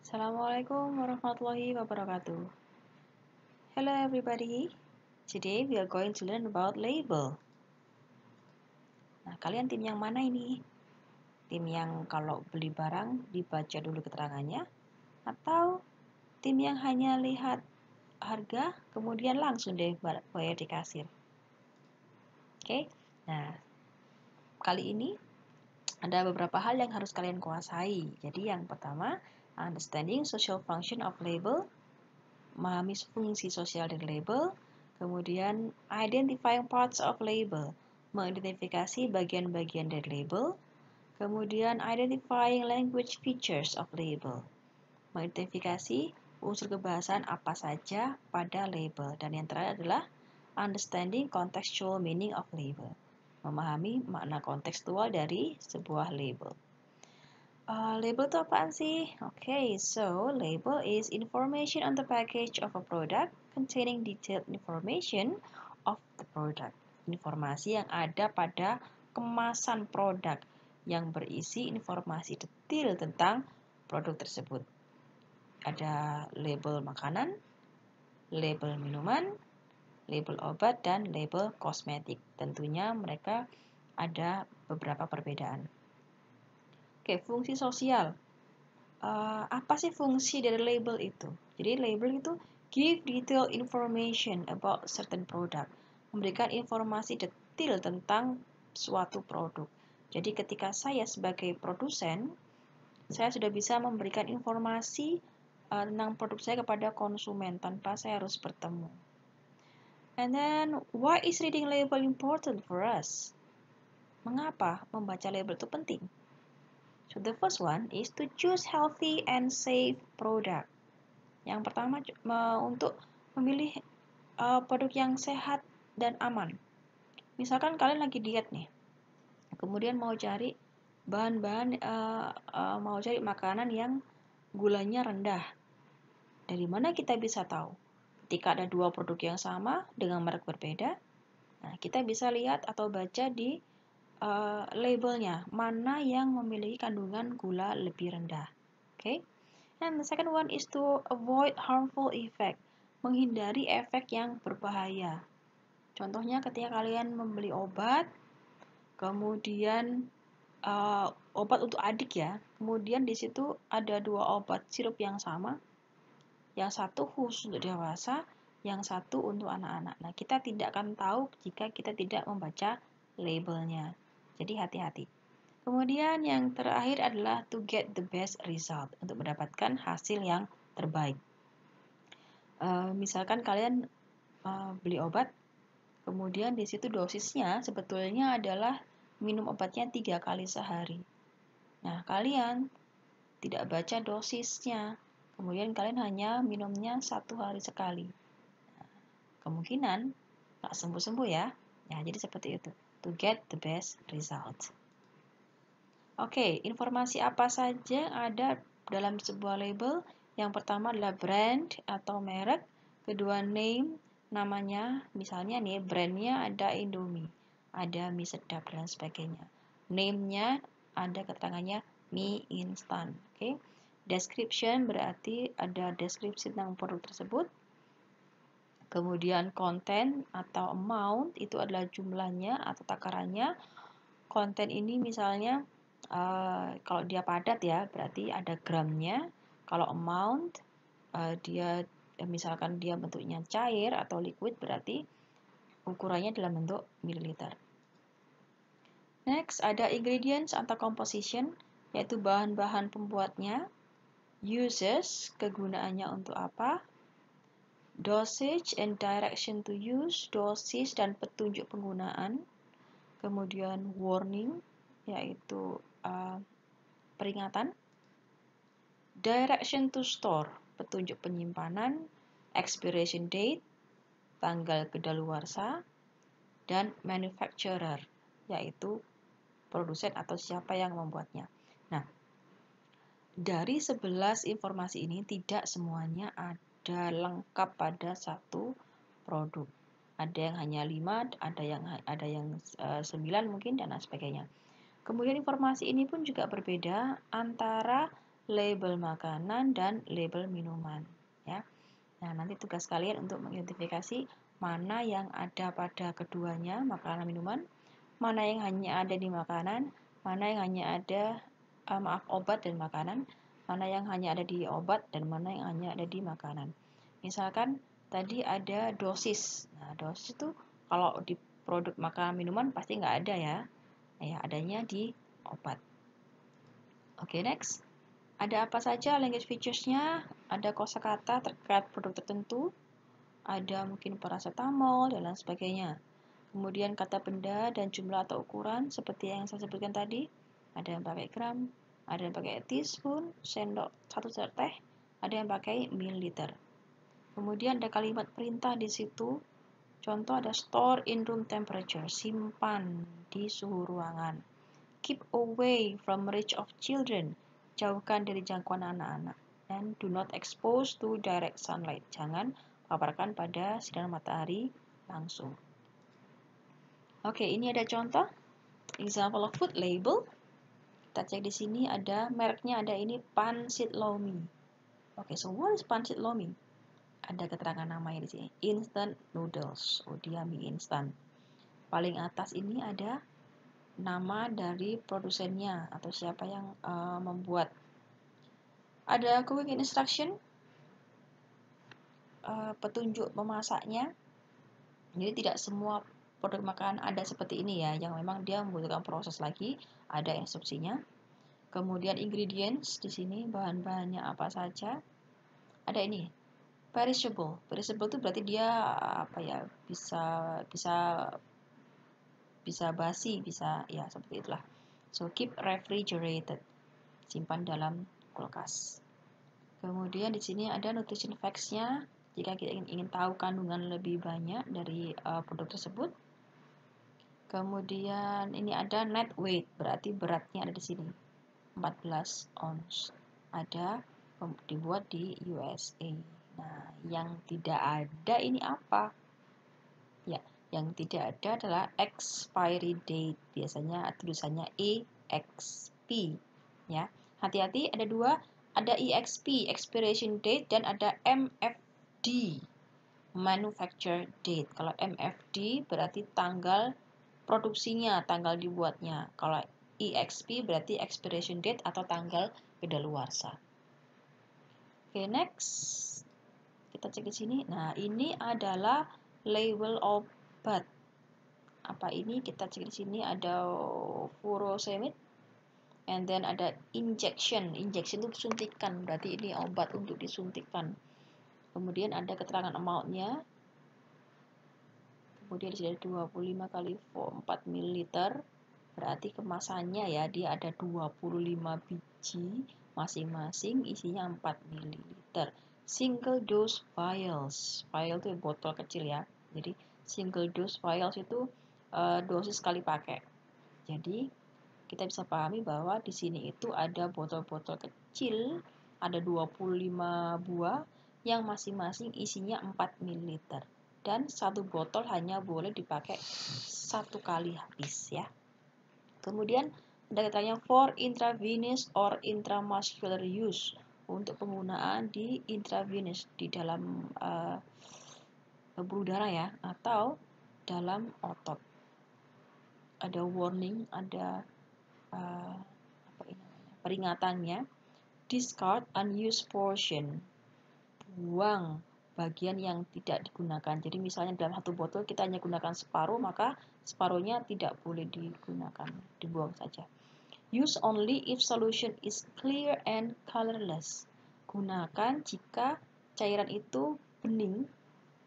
Assalamualaikum warahmatullahi wabarakatuh. Hello everybody. Today we are going to learn about label. Nah, kalian tim yang mana ini? Tim yang kalau beli barang dibaca dulu keterangannya atau tim yang hanya lihat harga kemudian langsung deh bayar di kasir? Oke. Nah, kali ini ada beberapa hal yang harus kalian kuasai. Jadi yang pertama, understanding social function of label, memahami fungsi sosial dari label, kemudian identifying parts of label, mengidentifikasi bagian-bagian dari label, kemudian identifying language features of label, mengidentifikasi unsur kebahasan apa saja pada label, dan yang terakhir adalah understanding contextual meaning of label, memahami makna kontekstual dari sebuah label. Label itu apaan sih? Okay, so label is information on the package of a product containing detailed information of the product. Informasi yang ada pada kemasan produk yang berisi informasi detail tentang produk tersebut. Ada label makanan, label minuman, label obat, dan label kosmetik. Tentunya mereka ada beberapa perbedaan. Oke, fungsi sosial. Apa sih fungsi dari label itu? Jadi label itu give detailed information about certain product, memberikan informasi detail tentang suatu produk. Jadi ketika saya sebagai produsen, saya sudah bisa memberikan informasi tentang produk saya kepada konsumen tanpa saya harus bertemu. And then, why is reading label important for us? Mengapa membaca label itu penting? So the first one is to choose healthy and safe product. Yang pertama untuk memilih produk yang sehat dan aman. Misalkan kalian lagi diet nih, kemudian mau cari bahan-bahan, mau cari makanan yang gulanya rendah. Dari mana kita bisa tahu? Ketika ada dua produk yang sama dengan merek berbeda, nah kita bisa lihat atau baca di labelnya, mana yang memiliki kandungan gula lebih rendah. Okay? And the second one is to avoid harmful effect, menghindari efek yang berbahaya. Contohnya ketika kalian membeli obat, kemudian obat untuk adik ya, kemudian di situ ada dua obat sirup yang sama, yang satu khusus untuk dewasa, yang satu untuk anak-anak. Nah, kita tidak akan tahu jika kita tidak membaca labelnya. Jadi hati-hati. Kemudian yang terakhir adalah to get the best result, untuk mendapatkan hasil yang terbaik. Misalkan kalian beli obat, kemudian di situ dosisnya sebetulnya adalah minum obatnya 3 kali sehari. Nah, kalian tidak baca dosisnya, kemudian kalian hanya minumnya 1 hari sekali. Nah, kemungkinan nggak sembuh-sembuh ya. Ya, jadi seperti itu. To get the best result. Oke, informasi apa saja yang ada dalam sebuah label? Yang pertama adalah brand atau merek. Kedua name, namanya. Misalnya nih, brandnya ada Indomie, ada mie sedap dan sebagainya. Name-nya ada keterangannya mie instan. Oke. Description berarti ada deskripsi tentang produk tersebut. Kemudian konten atau amount itu adalah jumlahnya atau takarannya. Konten ini misalnya kalau dia padat ya berarti ada gramnya. Kalau amount dia misalkan dia bentuknya cair atau liquid berarti ukurannya dalam bentuk mililiter. Next ada ingredients atau composition, yaitu bahan-bahan pembuatnya. Uses, kegunaannya untuk apa. Dosage and direction to use, dosis dan petunjuk penggunaan. Kemudian warning, yaitu peringatan. Direction to store, petunjuk penyimpanan. Expiration date, tanggal kedaluarsa. Dan manufacturer, yaitu produsen atau siapa yang membuatnya. Nah, dari 11 informasi ini tidak semuanya ada lengkap pada satu produk. Ada yang hanya 5, ada yang 9 mungkin dan sebagainya. Kemudian informasi ini pun juga berbeda antara label makanan, dan label minuman. Ya. Nah, nanti tugas kalian untuk mengidentifikasi mana yang ada pada keduanya, makanan minuman, mana yang hanya ada di makanan, mana yang hanya ada, obat dan makanan, mana yang hanya ada di obat, dan mana yang hanya ada di makanan. Misalkan tadi ada dosis. Nah, dosis itu kalau di produk makanan minuman pasti nggak ada ya. Ya, adanya di obat. Oke, next. Ada apa saja language features-nya? Ada kosakata terkait produk tertentu, ada mungkin paracetamol, dan lain sebagainya. Kemudian kata benda dan jumlah atau ukuran, seperti yang saya sebutkan tadi. Ada yang pakai gram, ada yang pakai teaspoon, sendok, 1 sendok teh, ada yang pakai mililiter. Kemudian ada kalimat perintah di situ. Contoh ada store in room temperature, simpan di suhu ruangan. Keep away from reach of children, jauhkan dari jangkauan anak-anak. Dan do not expose to direct sunlight, jangan paparkan pada sinar matahari langsung. Oke, ini ada contoh example of food label. Kita cek di sini ada mereknya, ada ini Pansit Lomi. Oke, so what is Pansit Lomi? Ada keterangan namanya di sini, instant noodles. Oh, dia mie instan. Paling atas ini ada nama dari produsennya atau siapa yang membuat. Ada cooking instruction, petunjuk memasaknya. Jadi tidak semua produk makanan ada seperti ini ya, yang memang dia membutuhkan proses lagi, ada instruksinya. Kemudian ingredients di sini bahan-bahannya apa saja. Ada ini perishable. Perishable itu berarti dia apa ya, bisa basi, bisa ya seperti itulah. So keep refrigerated, simpan dalam kulkas. Kemudian di sini ada nutrition facts-nya jika kita ingin tahu kandungan lebih banyak dari produk tersebut. Kemudian ini ada net weight, berarti beratnya ada di sini 14 ounce. Ada dibuat di USA. Nah, yang tidak ada ini apa? Ya, yang tidak ada adalah expiry date. Biasanya tulisannya EXP. Ya, hati-hati ada dua, ada EXP, expiration date, dan ada MFD, manufacture date. Kalau MFD berarti tanggal produksinya, tanggal dibuatnya. Kalau EXP berarti expiration date atau tanggal kedaluarsa. Oke, next. Kita cek di sini. Nah, ini adalah label obat. Apa ini? Kita cek di sini ada furosemide, and then ada injection. Injection itu suntikan, berarti ini obat untuk disuntikan. Kemudian ada keterangan amount-nya. Kemudian di sini ada 25 kali 4 ml. Berarti kemasannya ya, dia ada 25 biji, masing-masing isinya 4 ml. Single dose vials. Vial itu botol kecil ya. Jadi single dose vials itu dosis sekali pakai. Jadi kita bisa pahami bahwa di sini itu ada botol-botol kecil, ada 25 buah yang masing-masing isinya 4 ml. Dan satu botol hanya boleh dipakai satu kali habis ya. Kemudian ada katanya for intravenous or intramuscular use, untuk penggunaan di intravenous, di dalam pembuluh darah ya, atau dalam otot. Ada warning, ada peringatannya. Discard unused portion, buang bagian yang tidak digunakan. Jadi misalnya dalam satu botol kita hanya gunakan separuh, maka separuhnya tidak boleh digunakan, dibuang saja. Use only if solution is clear and colorless. Gunakan jika cairan itu bening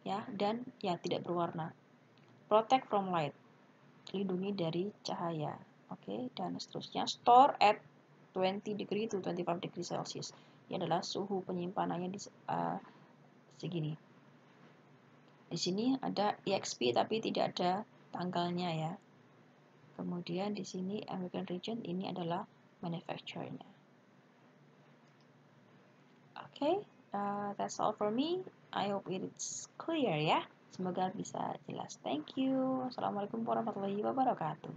ya, dan ya tidak berwarna. Protect from light, lindungi dari cahaya. Oke, dan seterusnya. Store at 20 degree to 25 degree Celsius. Ini adalah suhu penyimpanannya di segini. Di sini ada EXP tapi tidak ada tanggalnya ya. Kemudian di sini American region, ini adalah manufacturer-nya. Okay, that's all for me. I hope it's clear ya. Semoga bisa jelas. Thank you. Assalamualaikum warahmatullahi wabarakatuh.